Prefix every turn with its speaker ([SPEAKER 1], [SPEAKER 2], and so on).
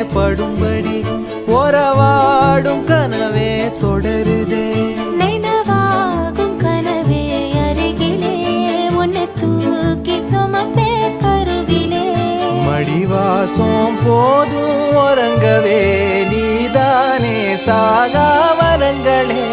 [SPEAKER 1] படும்படி உறவாடும் கனவே தொடருதே.
[SPEAKER 2] நினைவாகும் கனவே அருகிலே உன்னை தூக்கி சுமப்பே கருவிலே.
[SPEAKER 1] மடிவாசம் போதும் உறங்கவே நீதானே சாகா வரங்களே.